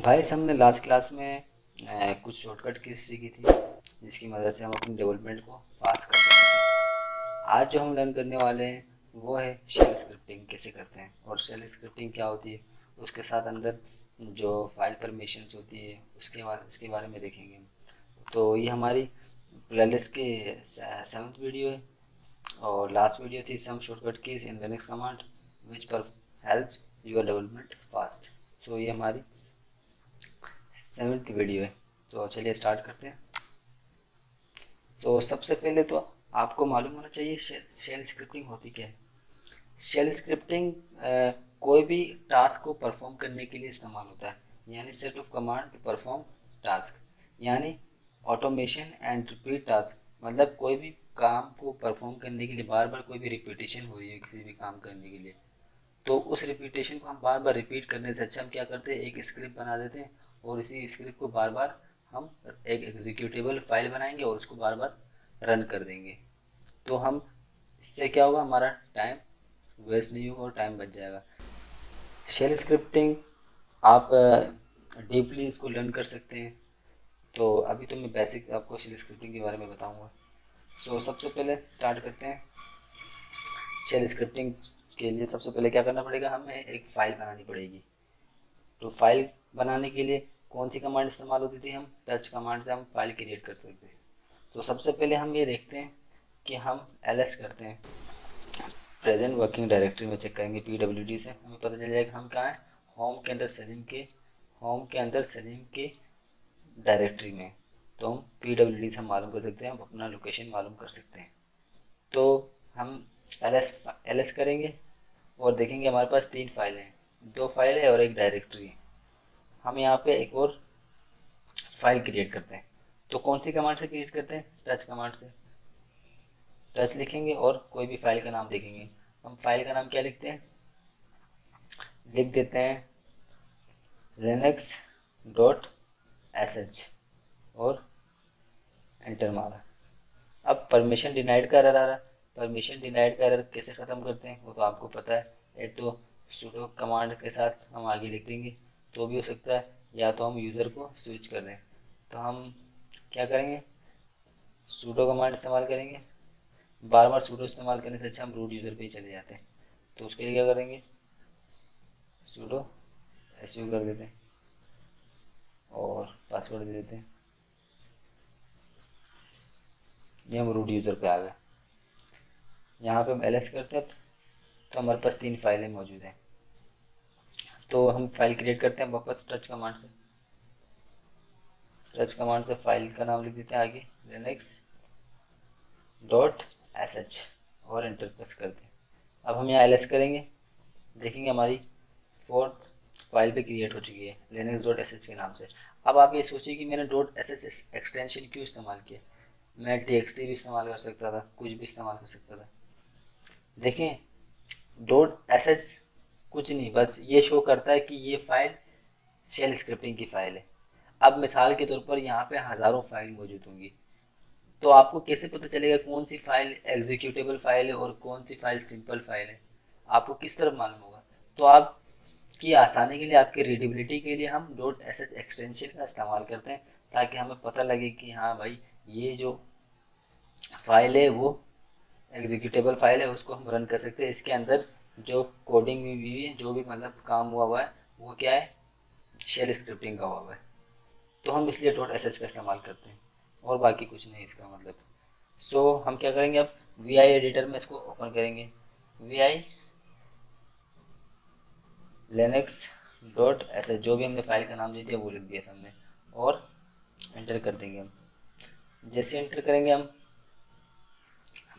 भाई हमने last class में कुछ शॉर्टकट कीज सीखी थी जिसकी मदद से हम अपनी डेवलपमेंट को फास्ट कर सकते थे। आज जो हम लर्न करने वाले हैं वो है शेल स्क्रिप्टिंग कैसे करते हैं और शेल स्क्रिप्टिंग क्या होती है, उसके साथ अंदर जो फाइल परमिशंस होती है उसके बारे में देखेंगे। तो ये हमारी प्लेलिस्ट की 7th वीडियो है और लास्ट वीडियो थी some shortcut keys in Linux command which पर help your development fast. So ये हमारी 7th वीडियो है। तो चलिए स्टार्ट करते हैं। तो सबसे पहले तो आपको मालूम होना चाहिए शेल स्क्रिप्टिंग होती क्या है। शेल स्क्रिप्टिंग कोई भी टास्क को परफॉर्म करने के लिए इस्तेमाल होता है, यानी set of command to perform task, यानी ऑटोमेशन एंड रिपीट टास्क। मतलब कोई भी काम को परफॉर्म करने के लिए बार बार कोई भी रिपीटेशन हो रही है किसी भी काम करने के लिए, तो उस रिपीटेशन को हम बार बार रिपीट करने से अच्छा हम क्या करते हैं, एक स्क्रिप्ट बना देते हैं और इसी स्क्रिप्ट को बार बार हम एक एग्जीक्यूटेबल फाइल बनाएंगे और उसको बार बार रन कर देंगे। तो हम इससे क्या होगा, हमारा टाइम वेस्ट नहीं होगा और टाइम बच जाएगा। शेल स्क्रिप्टिंग आप डीपली इसको लर्न कर सकते हैं। तो अभी तो मैं बेसिक आपको शेल स्क्रिप्टिंग के बारे में बताऊंगा। सो सबसे पहले स्टार्ट करते हैं। शेल स्क्रिप्टिंग के लिए सबसे पहले क्या करना पड़ेगा, हमें एक फ़ाइल बनानी पड़ेगी। तो फाइल बनाने के लिए कौन सी कमांड इस्तेमाल होती थी, हम टच कमांड से हम फाइल क्रिएट कर सकते हैं। तो सबसे पहले हम ये देखते हैं कि हम ls करते हैं, प्रेजेंट वर्किंग डायरेक्टरी में चेक करेंगे। pwd से हमें पता चल जाएगा हम कहाँ हैं, होम के अंदर सलीम के डायरेक्टरी में। तो हम pwd से हम मालूम कर सकते हैं, हम अपना लोकेशन मालूम कर सकते हैं। तो हम ls करेंगे और देखेंगे हमारे पास 3 फाइलें हैं, 2 फाइल है और एक डायरेक्टरी है। हम यहाँ पे एक और फाइल क्रिएट करते हैं। तो कौन सी कमांड से क्रिएट करते हैं, टच कमांड से। टच लिखेंगे और कोई भी फाइल का नाम देखेंगे। हम फाइल का नाम क्या लिखते हैं, लिख देते हैं लिनक्स डॉट sh और एंटर मारा। अब परमिशन डिनाइड का एरर आ रहा है। परमिशन डिनाइड का एरर कैसे ख़त्म करते हैं वो तो आपको पता है, एक तो sudo कमांड के साथ हम आगे लिख देंगे तो भी हो सकता है, या तो हम यूज़र को स्विच कर दें। तो हम क्या करेंगे, sudo कमांड इस्तेमाल करेंगे। बार बार sudo इस्तेमाल करने से अच्छा हम रूट यूज़र पे ही चले जाते हैं। तो उसके लिए क्या करेंगे, sudo su कर देते हैं और पासवर्ड दे देते हैं। ये हम रूट यूज़र पे आ गए। यहाँ पे हम ls करते हैं तो हमारे पास 3 फाइलें मौजूद हैं। तो हम फाइल क्रिएट करते हैं वापस टच कमांड से। टच कमांड से फाइल का नाम लिख देते हैं आगे लिनक्स डॉट sh और एंटर प्रेस करते हैं। अब हम यहाँ ls करेंगे, देखेंगे हमारी 4th फाइल पे क्रिएट हो चुकी है लिनक्स डॉट sh के नाम से। अब आप ये सोचिए कि मैंने डॉट sh एक्सटेंशन क्यों इस्तेमाल किया। मैं txt भी इस्तेमाल कर सकता था, कुछ भी इस्तेमाल कर सकता था। देखें डॉट sh कुछ नहीं, बस ये शो करता है कि ये फाइल शेल स्क्रिप्टिंग की फ़ाइल है। अब मिसाल के तौर पर यहाँ पे हज़ारों फाइल मौजूद होंगी, तो आपको कैसे पता चलेगा कौन सी फाइल एग्जीक्यूटेबल फाइल है और कौन सी फाइल सिंपल फाइल है, आपको किस तरह मालूम होगा। तो आपकी आसानी के लिए, आपकी रीडेबिलिटी के लिए हम डॉट sh एक्सटेंशन का इस्तेमाल करते हैं, ताकि हमें पता लगे कि हाँ भाई ये जो फाइल है वो एग्जीक्यूटेबल फाइल है, उसको हम रन कर सकते हैं। इसके अंदर जो कोडिंग हुई है, जो भी मतलब काम हुआ है वो क्या है, शेल स्क्रिप्टिंग का हुआ है। तो हम इसलिए डॉट sh का इस्तेमाल करते हैं और बाकी कुछ नहीं इसका मतलब। सो हम क्या करेंगे, अब vi एडिटर में इसको ओपन करेंगे। vi लिनक्स डॉट sh जो भी हमने फाइल का नाम दी थी वो लिख दिया था हमने और एंटर कर देंगे। हम जैसे एंटर करेंगे हम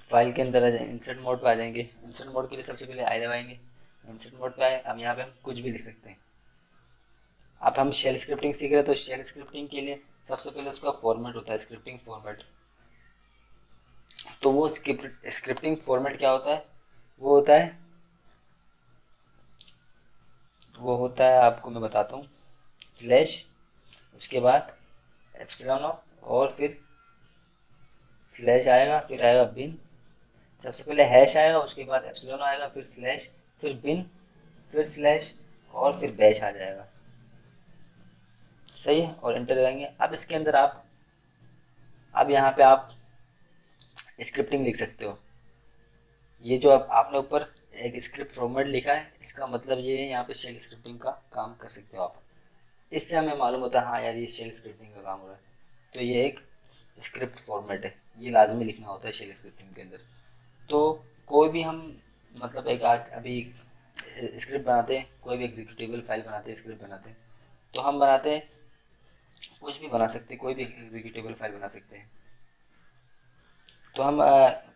फाइल के अंदर आ जाए, इंसर्ट मोड पे आ जाएंगे। इंसर्ट मोड के लिए सबसे पहले आई दबाएंगे। इंसर्ट मोड पे आए, अब यहाँ पे हम कुछ भी लिख सकते हैं। अब हम शेल स्क्रिप्टिंग सीख रहे हैं तो शेल स्क्रिप्टिंग के लिए सबसे पहले उसका फॉर्मेट होता है स्क्रिप्टिंग फॉर्मेट। तो वो स्क्रिप्टिंग फॉर्मेट क्या होता है, वो होता है आपको मैं बताता हूँ, स्लैश, उसके बाद एप्सिलॉन और फिर स्लैश आएगा, फिर आएगा बिन। सबसे पहले हैश आएगा, उसके बाद एप्सिलॉन आएगा, फिर स्लैश, फिर बिन, फिर स्लैश और फिर बैश आ जाएगा। सही है, और एंटर करेंगे। अब इसके अंदर अब यहाँ पे आप स्क्रिप्टिंग लिख सकते हो। ये जो आपने ऊपर एक स्क्रिप्ट फॉर्मेट लिखा है, इसका मतलब ये है यहाँ पे शेल स्क्रिप्टिंग का काम कर सकते हो आप। इससे हमें मालूम होता है हाँ यार ये शेल स्क्रिप्टिंग का काम हो रहा है। तो ये एक स्क्रिप्ट फॉर्मेट है, ये लाजमी लिखना होता है शेल स्क्रिप्टिंग के अंदर। तो कोई भी हम मतलब एक आज अभी स्क्रिप्ट बनाते हैं, कोई भी एग्जीक्यूटिबल फाइल बनाते हैं, स्क्रिप्ट बनाते हैं, तो हम बनाते हैं कुछ भी बना सकते हैं, कोई भी एग्जीक्यूटिबल फाइल बना सकते हैं। तो हम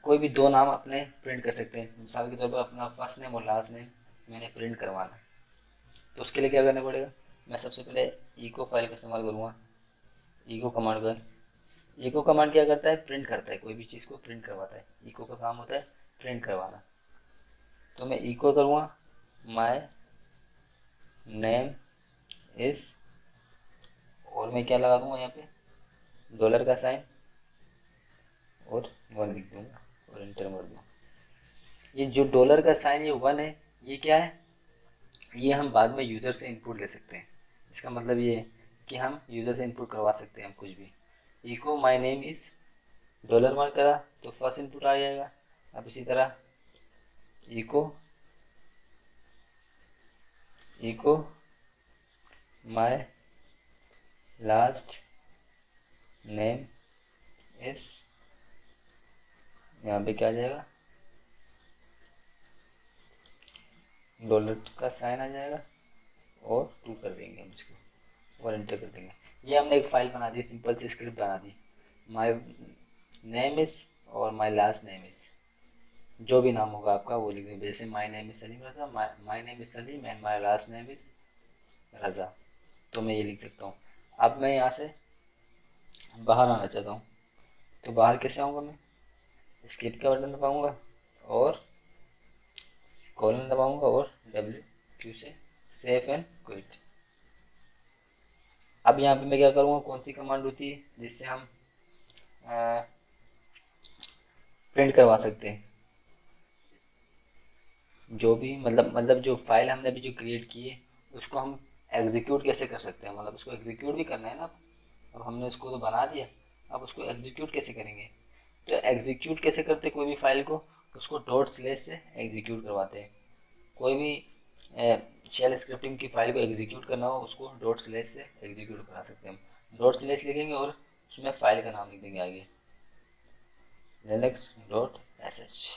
कोई भी दो नाम अपने प्रिंट कर सकते हैं। मिसाल के तौर पर अपना फर्स्ट नेम और लास्ट नेम मैंने प्रिंट करवाना है, तो उसके लिए क्या करना पड़ेगा, मैं सबसे पहले इको फाइल का इस्तेमाल करूँगा, इको कमांड का। इको कमांड क्या करता है, प्रिंट करता है, कोई भी चीज़ को प्रिंट करवाता है। इको का काम होता है प्रिंट करवाना। तो मैं इको करूँगा माय नेम इज़, और मैं क्या लगा दूँगा यहाँ पे, डॉलर का साइन और 1 लिख दूँगा और एंटर मार दूँगा। ये जो डॉलर का साइन ये 1 है, ये क्या है, ये हम बाद में यूज़र से इनपुट ले सकते हैं। इसका मतलब ये है कि हम यूज़र से इनपुट करवा सकते हैं हम कुछ भी। Echo my name is dollar mark करा तो फर्स्ट इनपुट आ जाएगा। अब इसी तरह echo my last name is, यहाँ पे क्या आ जाएगा, डॉलर का साइन आ जाएगा और 2 कर देंगे हम इसको और एंटर कर देंगे। ये हमने एक फाइल बना दी, सिंपल सी स्क्रिप्ट बना दी। माय नेम इज़ और माय लास्ट नेम इज़, जो भी नाम होगा आपका वो लिख देंगे। जैसे my name is Salim Raza, my name is Salim and my last name is Raza, तो मैं ये लिख सकता हूँ। अब मैं यहाँ से बाहर आना चाहता हूँ, तो बाहर कैसे आऊँगा, मैं स्किप का बटन दबाऊँगा और कॉलन दबाऊँगा और W से सेव एंड क्विट। अब यहाँ पे मैं क्या करूँगा, कौन सी कमांड होती है जिससे हम प्रिंट करवा सकते हैं, जो भी मतलब जो फाइल हमने अभी जो क्रिएट की है उसको हम एग्जीक्यूट कैसे कर सकते हैं, मतलब उसको एग्जीक्यूट भी करना है ना। अब हमने उसको तो बना दिया, अब उसको एग्जीक्यूट कैसे करेंगे। तो एग्जीक्यूट कैसे करते, कोई भी फाइल को उसको डॉट स्लैश से एग्जीक्यूट करवाते हैं। कोई भी शेल स्क्रिप्टिंग की फाइल को एग्जीक्यूट करना हो उसको डॉट स्लैश से एग्जीक्यूट करा सकते हैं हम। डॉट स्लैश लिखेंगे और उसमें फाइल का नाम लिख देंगे आगे, linux.sh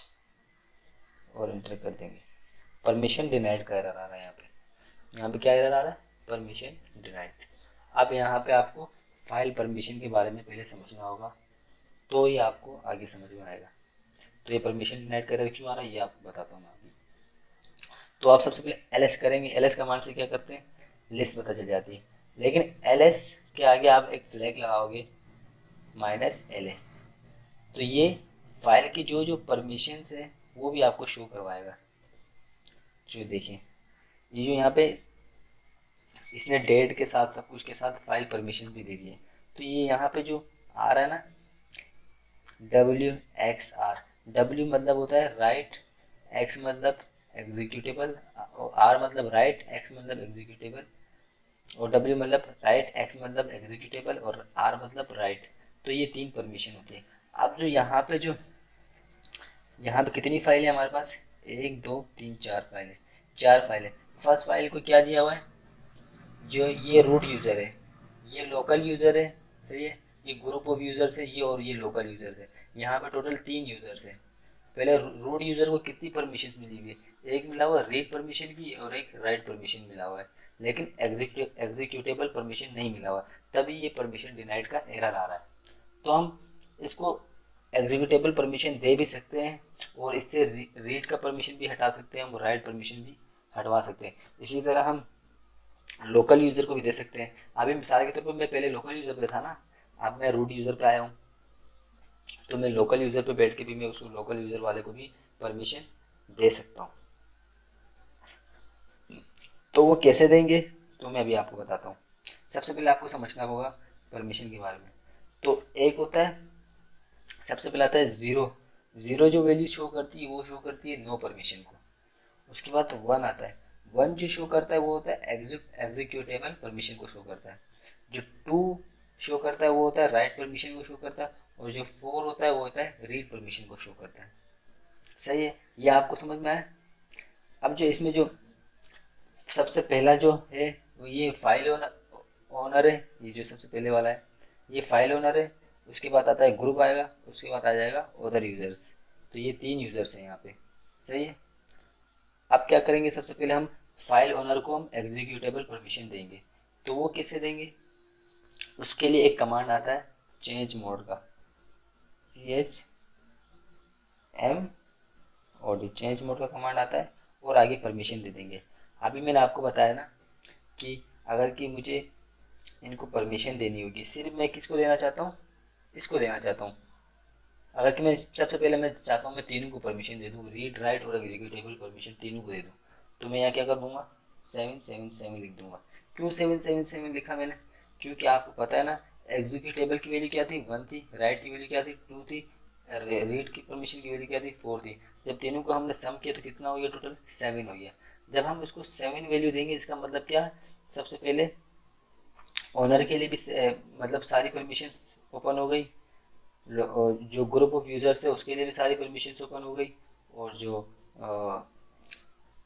और एंटर कर देंगे। परमिशन डिनाइड का एरर आ रहा है यहाँ पे क्या एरर आ रहा है, परमिशन डिनाइड। अब यहाँ पे आपको फाइल परमिशन के बारे में पहले समझना होगा, तो ये आपको आगे समझ में आएगा। तो ये परमिशन डिनाइड का एरर क्यों आ रहा है ये आपको बताता हूँ मैं अभी। तो आप सबसे पहले ls करेंगे, ls कमांड से क्या करते हैं, लिस्ट पता चल जाती है। लेकिन ls के आगे आप एक फ्लैग लगाओगे -la, तो ये फाइल की जो परमिशन है वो भी आपको शो करवाएगा। जो देखें ये जो यहाँ पे इसने डेट के साथ सब कुछ के साथ फाइल परमिशन भी दे दी है। तो ये यहाँ पे जो आ रहा है ना WXR, W मतलब होता है राइट, X मतलब एग्जीक्यूटेबल, और R मतलब राइट, X मतलब एग्जीक्यूटेबल, और W मतलब राइट, X मतलब एग्जीक्यूटेबल और R मतलब राइट। तो ये 3 परमिशन होती है। अब जो यहाँ पे कितनी फाइल है हमारे पास, 1 2 3 4 फाइल है, 4 फाइल है। फर्स्ट फाइल को क्या दिया हुआ है, जो ये रूट यूज़र है, ये लोकल यूज़र है, सही है, ये ग्रुप ऑफ यूज़र्स है, ये और ये लोकल यूज़र्स है। यहाँ पे टोटल 3 यूज़र्स है। पहले रूट यूज़र को कितनी परमिशन मिली हुई है, एक मिला हुआ रीड परमिशन की और एक राइट परमिशन मिला हुआ है, लेकिन एग्जीक्यूटेबल परमिशन नहीं मिला हुआ, तभी ये परमिशन डिनाइड का एरर आ रहा है। तो हम इसको एग्जीक्यूटेबल परमिशन दे भी सकते हैं और इससे रीड का परमिशन भी हटा सकते हैं, हम राइट परमिशन भी हटवा सकते हैं। इसी तरह हम लोकल यूज़र को भी दे सकते हैं। अभी मिसाल के तौर पर मैं पहले लोकल यूज़र पे था ना, अब मैं रूट यूज़र पे आया हूँ, तो मैं लोकल यूज़र पे बैठ के भी मैं उसको लोकल यूज़र वाले को भी परमिशन दे सकता हूँ। तो वो कैसे देंगे, तो मैं अभी आपको बताता हूँ। सबसे पहले आपको समझना होगा परमिशन के बारे में। तो एक होता है, सबसे पहले आता है ज़ीरो जो वैल्यू शो करती है वो शो करती है नो परमिशन को। उसके बाद 1 आता है, वन जो शो करता है वो होता है एग्जीक्यूटेबल परमिशन को शो करता है, जो टू शो करता है वो होता है राइट परमिशन को शो करता है, और जो फोर होता है वो होता है रीड परमिशन को शो करता है। सही है, ये आपको समझ में आया। अब जो इसमें जो सबसे पहला जो है वो ये फाइल ओनर है, ये जो सबसे पहले वाला है ये फाइल ओनर है। उसके बाद आता है ग्रुप आएगा, उसके बाद आ जाएगा अदर यूजर्स। तो ये तीन यूजर्स हैं यहाँ पे। सही है। अब क्या करेंगे, सबसे पहले हम फाइल ओनर को हम एग्जीक्यूटेबल परमिशन देंगे। तो वो कैसे देंगे, उसके लिए एक कमांड आता है चेंज मोड का, CHMOD, चेंज मोड का कमांड आता है, और आगे परमिशन दे देंगे। अभी मैंने आपको बताया ना कि अगर कि मुझे इनको परमिशन देनी होगी, सिर्फ मैं किसको देना चाहता हूँ, इसको देना चाहता हूँ। अगर कि मैं सबसे पहले मैं चाहता हूँ मैं तीनों को परमिशन दे दूँ, रीड राइट और एग्जीक्यूटेबल परमिशन तीनों को दे दूँ। तो मैं यहाँ क्या कर दूंगा, 777 लिख दूंगा। क्यों 777 लिखा मैंने, क्योंकि आपको पता है ना एग्जीक्यूटेबल की वैल्यू क्या थी, 1 थी, राइट की वैल्यू क्या थी, 2 थी, रीड की परमिशन की वैल्यू क्या थी, 4 थी। जब तीनों को हमने सम किया तो कितना हो गया, टोटल 7 हो गया। जब हम इसको 7 वैल्यू देंगे इसका मतलब क्या है, सबसे पहले ओनर के लिए भी मतलब सारी परमिशंस ओपन हो गई, जो ग्रुप ऑफ यूजर्स थे उसके लिए भी सारी परमिशंस ओपन हो गई, और जो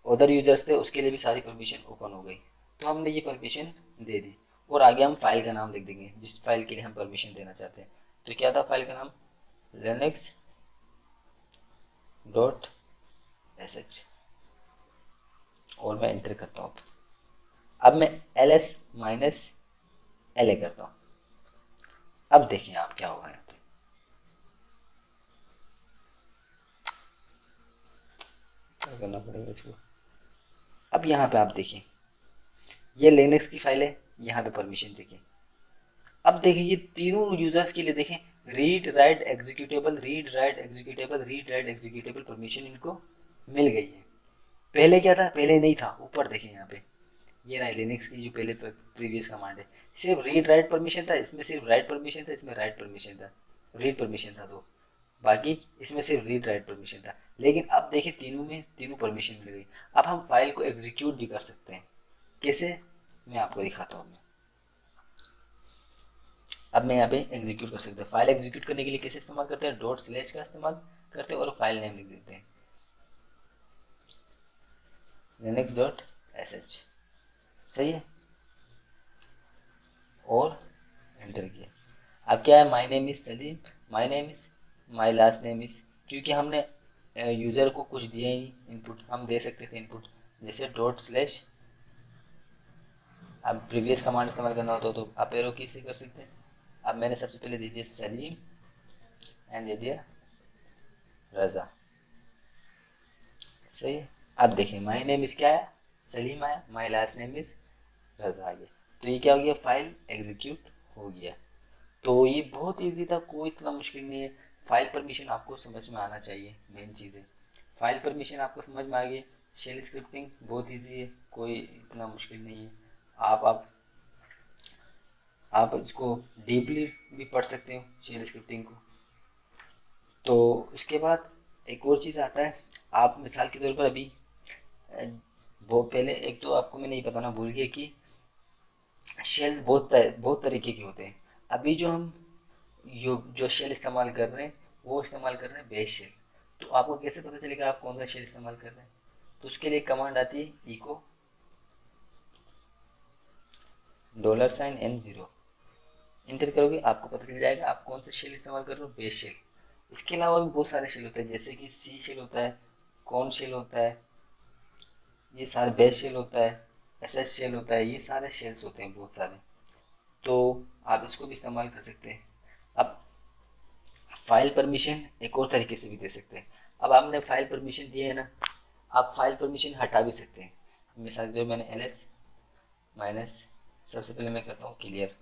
अदर यूजर्स थे उसके लिए भी सारी परमिशन ओपन हो गई। तो हमने ये परमिशन दे दी, और आगे हम फाइल का नाम लिख देंगे जिस फाइल के लिए हम परमिशन देना चाहते हैं। तो क्या था फाइल का नाम, लिनक्स डॉट sh, और मैं एंटर करता हूँ। अब मैं ls माइनस la करता हूँ। अब देखिए आप क्या होगा यहाँ पे, क्या करना पड़ेगा इसको। अब यहाँ पे आप देखिए ये लिनक्स की फाइल है, यहाँ पे परमिशन देखिए। अब देखिए ये तीनों यूजर्स के लिए देखें, read write executable, read write executable, read write executable permission इनको मिल गई है। पहले क्या था, पहले नहीं था। ऊपर देखें यहाँ पे ये रहा लिनक्स की जो पहले प्रीवियस कमांड है, सिर्फ रीड राइट परमिशन था, इसमें सिर्फ राइट परमिशन था, इसमें राइट परमिशन था, रीड परमिशन था दो, बाकी इसमें सिर्फ रीड राइट परमिशन था। लेकिन अब देखिए तीनों में तीनों परमिशन मिल गई। अब हम फाइल को एग्जीक्यूट भी कर सकते हैं। कैसे, मैं आपको दिखाता हूँ। अब मैं यहाँ पे एग्जीक्यूट कर सकते हैं। फाइल एग्जीक्यूट करने के लिए कैसे इस्तेमाल करते हैं, डॉट स्लैश का इस्तेमाल करते हैं और फाइल नेम लिख देते हैं linux.sh। सही है, और एंटर किया। अब क्या है, my name is Salim, my name is, my last name is, क्योंकि हमने यूज़र को कुछ दिया ही नहीं इनपुट, हम दे सकते थे इनपुट जैसे डॉट स्लैश। अब प्रीवियस कमांड इस्तेमाल करना होता तो आप एरो की से कर सकते हैं। अब मैंने सबसे पहले दे दिया सलीम एंड दे दिया रज़ा। सही है। अब देखिए माई नेम इज क्या है, सलीम आया, माई लास्ट नेम इज रज़ा आ गया। तो ये क्या हो गया, फाइल एग्जीक्यूट हो गया। तो ये बहुत इजी था, कोई इतना मुश्किल नहीं है। फाइल परमिशन आपको समझ में आना चाहिए, मेन चीज़ है फाइल परमिशन आपको समझ में आ गई। शेल स्क्रिप्टिंग बहुत इजी है, कोई इतना मुश्किल नहीं है। आप इसको डीपली भी पढ़ सकते हो शेल स्क्रिप्टिंग को। तो उसके बाद एक और चीज़ आता है, आप मिसाल के तौर पर अभी वो पहले एक तो आपको मैं नहीं बताना भूल गया कि शेल बहुत तरीके के होते हैं। अभी जो हम जो शेल इस्तेमाल कर रहे हैं वो इस्तेमाल कर रहे हैं बेस शेल। तो आपको कैसे पता चलेगा आप कौन सा शेल इस्तेमाल कर रहे हैं, तो उसके लिए कमांड आती है इको $n0, इंटर करोगे आपको पता चल जाएगा आप कौन सा शेल इस्तेमाल कर रहे हो, बेस शेल। इसके अलावा भी बहुत सारे शेल होते हैं, जैसे कि सी शेल होता है, कॉर्न शेल होता है, ये सारे बेस शेल होता है, एसएस शेल होता है, ये सारे शेल्स होते हैं बहुत सारे। तो आप इसको भी इस्तेमाल कर सकते हैं। अब फाइल परमिशन एक और तरीके से भी दे सकते हैं। अब आपने फाइल परमिशन दिए है ना, आप फाइल परमिशन हटा भी सकते हैं। मिसाल के मैंने ls माइनस, सबसे पहले मैं करता हूँ क्लियर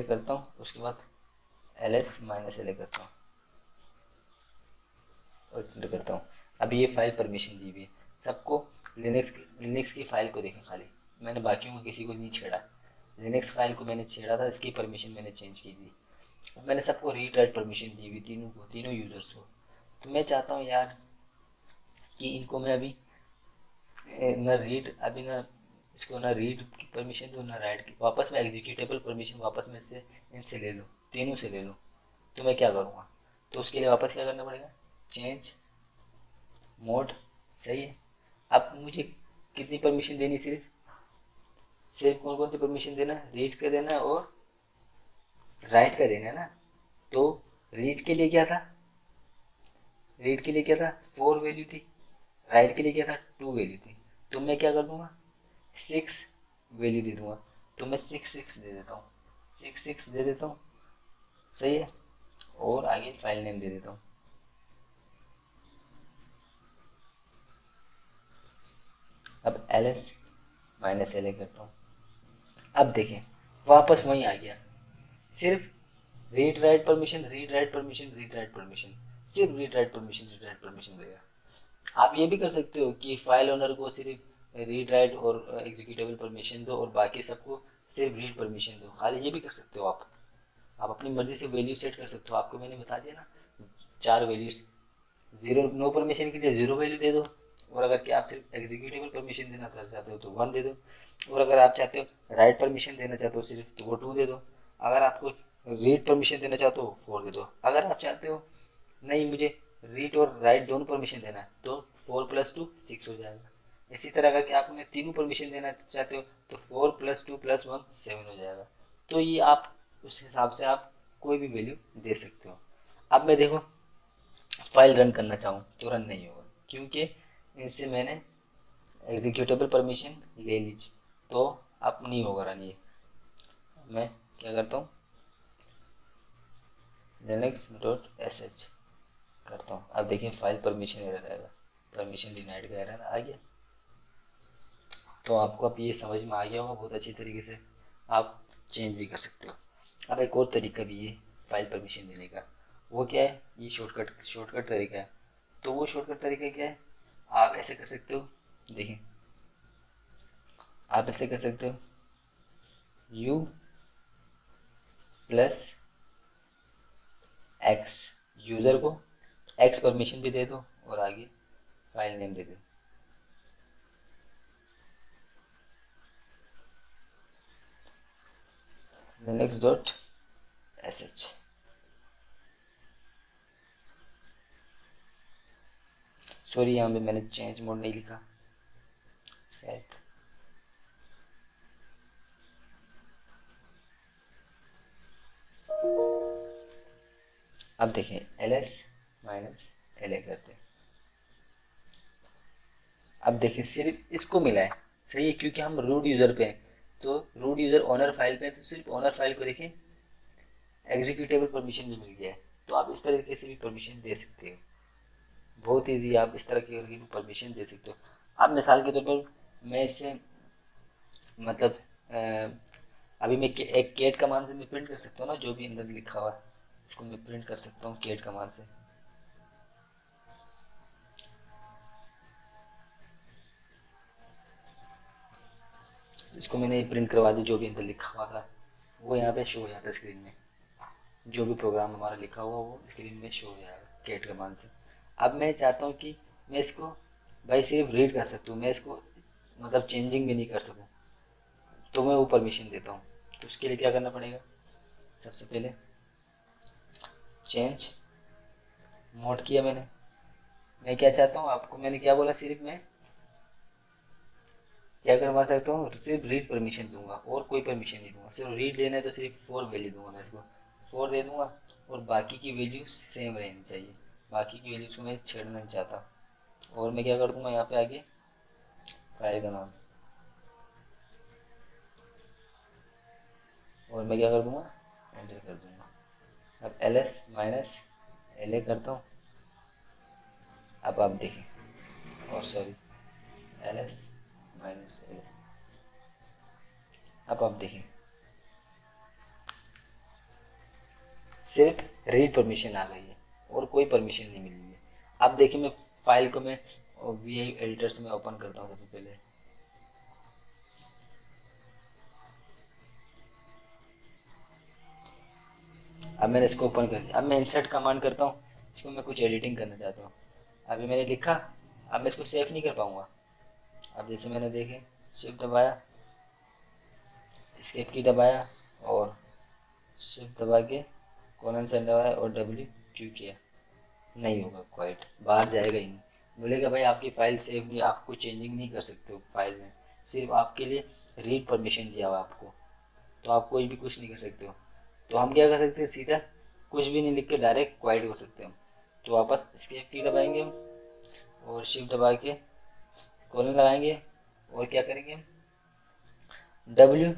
करता हूँ, उसके बाद ls माइनस la करता हूँ और एंटर करता हूँ। अभी ये फाइल परमिशन दी हुई है सबको। लिनक्स की फाइल को देखें खाली, मैंने बाकियों को किसी को नहीं छेड़ा, लिनक्स फाइल को मैंने छेड़ा था, इसकी परमिशन मैंने चेंज की थी। अब मैंने सबको रीड राइट परमिशन दी हुई तीनों यूज़र्स को। तो मैं चाहता हूँ यार कि इनको मैं अभी ना रीड, अभी ना इसको ना रीड की परमिशन दो ना राइट की, वापस मैं एग्जीक्यूटेबल परमिशन वापस मैं इससे इनसे ले लूँ, तीनों से ले लूँ, तो मैं क्या करूँगा? तो उसके लिए वापस क्या करना पड़ेगा? Change mode. सही है। अब मुझे कितनी परमिशन देनी? सिर्फ सिर्फ कौन कौन सी परमिशन देना? रीड का देना और राइट का देना है ना। तो रीड के लिए क्या था? रीड के लिए क्या था? 4 वैल्यू थी। राइट के लिए क्या था? 2 वैल्यू थी। तो मैं क्या कर दूंगा? 6 वैल्यू दे दूंगा। तो मैं 6 दे देता हूँ, 6 दे देता हूँ। सही है। और आगे फाइल नेम दे देता हूँ। अब ls माइनस एल करता हूँ। अब देखें वापस वहीं आ गया। सिर्फ read write permission, read write permission, read write permission, सिर्फ read write permission, read write permission देगा। आप ये भी कर सकते हो कि फाइल ओनर को सिर्फ रीड राइट और एग्जीक्यूटेबल परमिशन दो और बाकी सबको सिर्फ रीड परमिशन दो। खाली ये भी कर सकते हो आप अपनी मर्जी से वैल्यू सेट कर सकते हो। आपको मैंने बता दिया ना 4 वैल्यूज। जीरो नो परमिशन के लिए 0 वैल्यू दे दो, और अगर कि आप सिर्फ एग्जीक्यूटेबल परमिशन देना चाहते हो तो 1 दे दो, और अगर आप चाहते हो राइट परमिशन देना चाहते हो सिर्फ तो वो 2 दे दो। अगर आपको रीड परमिशन देना चाहते हो 4 दे दो। अगर आप चाहते हो नहीं मुझे रीड और राइट दोनों परमिशन देना है तो 4 + 2 6 हो जाएगा। इसी तरह अगर कि आपने तीनों परमिशन देना चाहते हो तो 4 + 2 + 1 7 हो जाएगा। तो ये आप उस हिसाब से आप कोई भी वैल्यू दे सकते हो। अब मैं देखो फाइल रन करना चाहूँ तो रन नहीं होगा, क्योंकि इनसे मैंने एग्जीक्यूटेबल परमिशन ले ली, तो अब नहीं होगा रन ये। मैं क्या करता हूँ? linux.sh करता हूँ। अब देखिए फाइल परमिशन एरर आएगा, परमिशन डिनाइड का एरर आ गया। तो आपको अब ये समझ में आ गया होगा बहुत अच्छी तरीके से। आप चेंज भी कर सकते हो। अब एक और तरीका भी है फाइल परमिशन देने का। वो क्या है? ये शॉर्टकट तरीका है। तो वो शॉर्टकट तरीका क्या है? आप ऐसे कर सकते हो। देखिए आप ऐसे कर सकते हो, u + x, यूज़र को x परमिशन भी दे दो और आगे फाइल नेम दे दो। linux.sh। सॉरी यहाँ पे मैंने चेंज मोड नहीं लिखा शायद। अब देखें ls - la करते हैं। अब देखिए सिर्फ इसको मिला है। सही है, क्योंकि हम रूट यूज़र पे हैं। तो रूट यूज़र ओनर फाइल पे है तो सिर्फ ओनर फाइल को देखें एग्जीक्यूटेबल परमिशन भी मिल गया है। तो आप इस तरीके से भी परमिशन दे सकते हो। बहुत ईजी, आप इस तरह की भी परमिशन दे सकते हो। अब मिसाल के तौर पर मैं इससे मतलब अभी मैं एक केट कमांड से मैं प्रिंट कर सकता हूँ ना, जो भी अंदर लिखा हुआ है उसको मैं प्रिंट कर सकता हूँ केट कमांड से। इसको मैंने प्रिंट करवा दिया, जो भी अंदर लिखा हुआ था वो यहाँ पे शो हो जाता है स्क्रीन में। जो भी प्रोग्राम हमारा लिखा हुआ वो स्क्रीन में शो हो जाएगा केट कमांड से। अब मैं चाहता हूँ कि मैं इसको भाई सिर्फ रीड कर सकता हूँ, मैं इसको मतलब चेंजिंग भी नहीं कर सकूँ, तो मैं वो परमिशन देता हूँ। तो उसके लिए क्या करना पड़ेगा? सबसे पहले चेंज मोड किया मैंने। मैं क्या चाहता हूँ? आपको मैंने क्या बोला? सिर्फ मैं क्या करवा सकता हूँ? सिर्फ रीड परमिशन दूंगा और कोई परमिशन नहीं दूंगा। सिर्फ रीड लेना है तो सिर्फ 4 वैल्यू दूंगा, मैं इसको 4 दे दूंगा और बाकी की वैल्यू सेम रहनी चाहिए। बाकी की वैल्यूज़ को मैं छेड़ना नहीं चाहता। और मैं क्या कर दूंगा यहाँ पे आगे फाइल का नाम, और मैं क्या कर दूंगा? एंटर कर दूंगा। अब ls - la करता हूँ। अब आप देखें, और सॉरी ls - la। अब आप देखें सिर्फ रीड परमिशन आ गई है और कोई परमिशन नहीं मिल रही है। अब देखिए मैं फाइल को मैं वी एडिटर से मैं ओपन करता हूँ सबसे पहले। अब मैंने इसको ओपन कर दिया। अब मैं इंसर्ट कमांड करता हूँ, इसको मैं कुछ एडिटिंग करना चाहता हूँ। अभी मैंने लिखा, अब मैं इसको सेव नहीं कर पाऊँगा। अब जैसे मैंने देखे शिफ्ट दबाया, एस्केप की दबाया और शिफ्ट दबा के कॉलन साइन दबाया और डब्ल्यू क्यू किया, नहीं होगा, क्वाइट बाहर जाएगा ही नहीं। बोलेगा भाई आपकी फाइल सेव नहीं, आप कुछ चेंजिंग नहीं कर सकते हो फाइल में, सिर्फ आपके लिए रीड परमिशन दिया हुआ आपको, तो आप कोई भी कुछ नहीं कर सकते हो। तो हम क्या कर सकते हैं, सीधा कुछ भी नहीं लिख के डायरेक्ट क्वाइट हो सकते हैं। तो वापस एस्केप की दबाएंगे हम और शिफ्ट दबा के कॉलन लगाएंगे और क्या करेंगे डब्ल्यू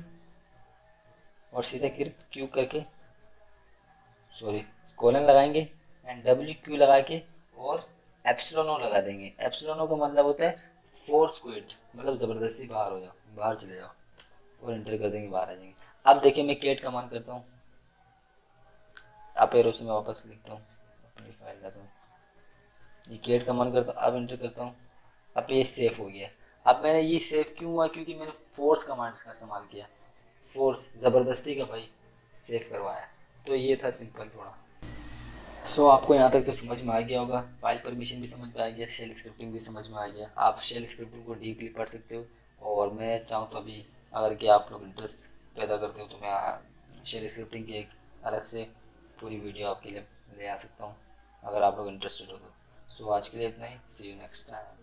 और सीधा क्यू करके, सॉरी, कॉलन लगाएंगे एंड डब्ल्यू क्यू लगा के और एप्सिलॉन ओ लगा देंगे। एप्सिलॉन ओ का मतलब होता है फोर्स क्विट, मतलब ज़बरदस्ती बाहर हो जाओ, बाहर चले जाओ, और एंटर कर देंगे, बाहर आ जाएंगे। अब देखिए मैं केट कमांड करता हूँ, अप एरो से मैं वापस लिखता हूँ, अपनी फाइल लाता हूँ, ये केट कमांड करता हूँ, अब एंटर करता हूँ, अब ये सेफ हो गया। अब मैंने ये सेफ क्यों हुआ, क्योंकि मैंने फोर्स कमांड का इस्तेमाल किया, फोर्स ज़बरदस्ती का भाई सेफ करवाया। तो ये था सिंपल थोड़ा। सो आपको यहाँ तक तो समझ में आ गया होगा, फाइल परमिशन भी समझ में आ गया, शेल स्क्रिप्टिंग भी समझ में आ गया। आप शेल स्क्रिप्टिंग को डीपली पढ़ सकते हो, और मैं चाहूँ तो अभी अगर कि आप लोग इंटरेस्ट पैदा करते हो तो मैं शेल स्क्रिप्टिंग की एक अलग से पूरी वीडियो आपके लिए ले आ सकता हूँ, अगर आप लोग इंटरेस्टेड हो तो। सो आज के लिए इतना ही, सी यू नेक्स्ट टाइम।